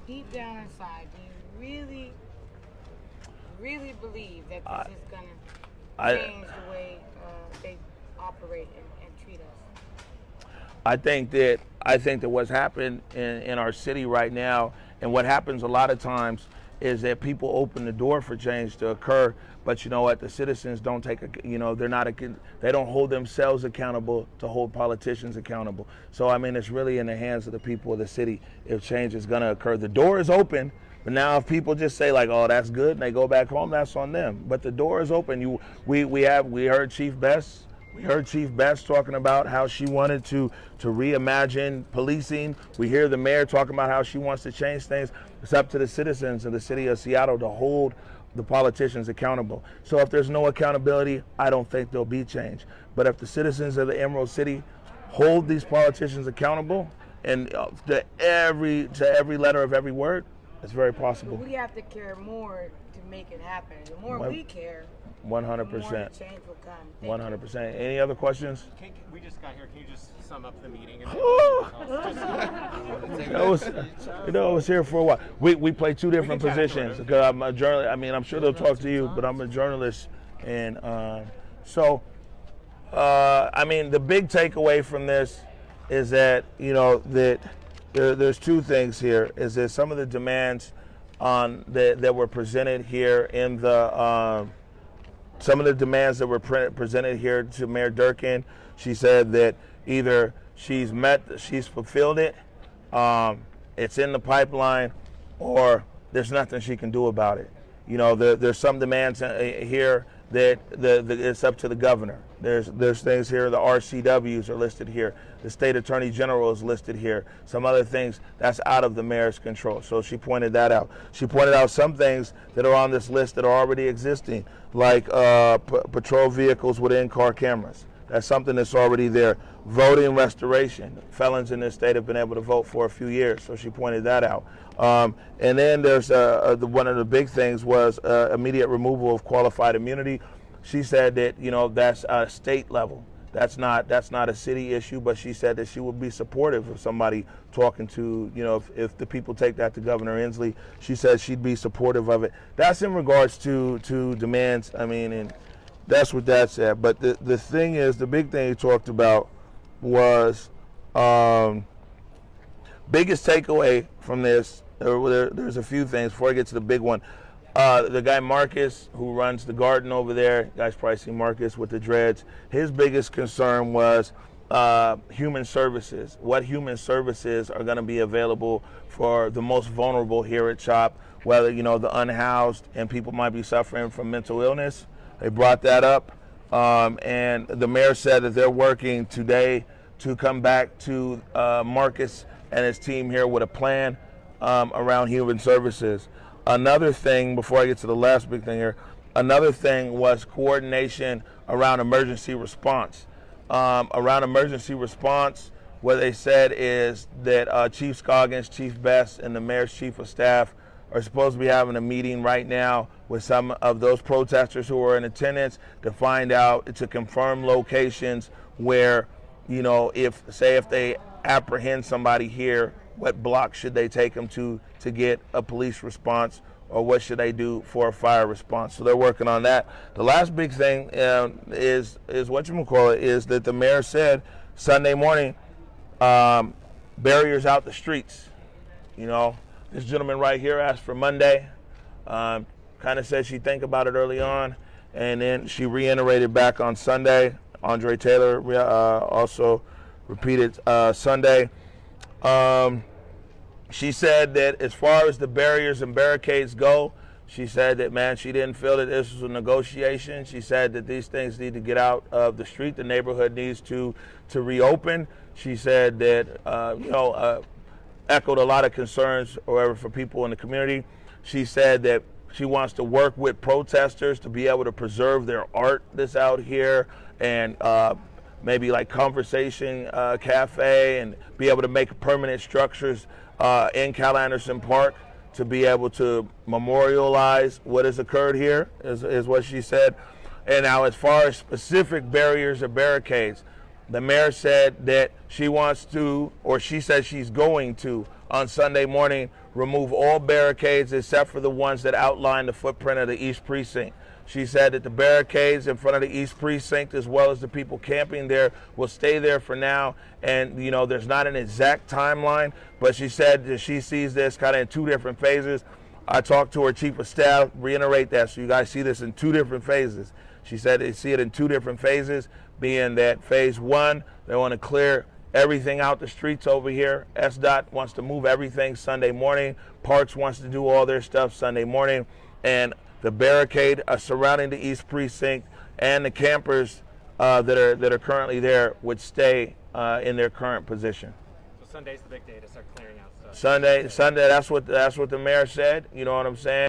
deep down inside, do you really believe that this is going to I change the way they operate and treat us? I think that what's happened in our city right now, and what happens a lot of times, is that people open the door for change to occur, but you know what? The citizens don't take they're not they don't hold themselves accountable to hold politicians accountable. So I mean, it's really in the hands of the people of the city if change is going to occur. The door is open. But now, if people just say like, "Oh, that's good," and they go back home, that's on them. But the door is open. We heard Chief Best. We heard Chief Best talking about how she wanted to reimagine policing. We hear the mayor talking about how she wants to change things. It's up to the citizens of the city of Seattle to hold the politicians accountable. So if there's no accountability, I don't think there'll be change. But if the citizens of the Emerald City hold these politicians accountable and to every letter of every word, it's very possible. But we have to care more to make it happen. The more we care, the 100%. more the change will come. Thank 100%. Any other questions? We just got here. Can you just sum up the meeting? And I was here for a while. We play two different positions because I'm a journalist. I mean, I'm sure they'll talk to you, but I'm a journalist, and I mean, the big takeaway from this is that that there's two things here. Is that some of the demands that were presented here in the some of the demands that were presented here to Mayor Durkan. She said that either she's fulfilled it, it's in the pipeline, or there's nothing she can do about it. There's some demands here that it's up to the governor. There's things here. The RCWs are listed here. The state attorney general is listed here. Some other things that's out of the mayor's control. So she pointed that out. She pointed out some things that are on this list that are already existing, like patrol vehicles with in-car cameras. That's something that's already there. Voting restoration. Felons in this state have been able to vote for a few years, so she pointed that out. And then there's one of the big things was immediate removal of qualified immunity. She said that that's a state level. That's not a city issue, but she said that she would be supportive of somebody talking to if the people take that to Governor Inslee. She said she'd be supportive of it. That's in regards to demands. I mean, and that's what that said. But the thing is, the big thing he talked about was biggest takeaway from this. There's a few things before I get to the big one. The guy Marcus, who runs the garden over there, you guys probably see Marcus with the dreads. His biggest concern was human services. What human services are going to be available for the most vulnerable here at CHOP, whether the unhoused and people might be suffering from mental illness. They brought that up, and the mayor said that they're working today to come back to Marcus and his team here with a plan around human services. Another thing, before I get to the last big thing here, another thing was coordination around emergency response. Around emergency response, what they said is that Chief Scoggins, Chief Best, and the mayor's chief of staff are supposed to be having a meeting right now with some of those protesters who are in attendance to confirm locations where, if they apprehend somebody here, what block should they take them to get a police response, or what should they do for a fire response? So they're working on that. The last big thing is whatchamacallit, is that the mayor said Sunday morning, barriers out the streets. This gentleman right here asked for Monday, kind of said she'd think about it early on, and then she reiterated back on Sunday. Andre Taylor also repeated Sunday. She said that as far as the barriers and barricades go, she said that, man, she didn't feel that this was a negotiation. She said that these things need to get out of the street. The neighborhood needs to reopen. She said that, echoed a lot of concerns for people in the community. She said that she wants to work with protesters to be able to preserve their art that's out here, and maybe like Conversation Cafe, and be able to make permanent structures in Cal Anderson Park to be able to memorialize what has occurred here, is what she said. And now, as far as specific barriers or barricades, the mayor said that she wants to, or she said she's going to, on Sunday morning, remove all barricades except for the ones that outline the footprint of the East Precinct. She said that the barricades in front of the East Precinct, as well as the people camping there, will stay there for now. And, you know, there's not an exact timeline, but she said that she sees this kind of in 2 different phases. I talked to her chief of staff, reiterate that, so you guys see this in 2 different phases. She said they see it in 2 different phases, being that phase 1, they want to clear everything out the streets over here. SDOT wants to move everything Sunday morning. Parks wants to do all their stuff Sunday morning. And the barricade surrounding the East Precinct and the campers that are currently there would stay in their current position. So Sunday's the big day to start clearing out stuff. Sunday, that's what the mayor said. You know what I'm saying?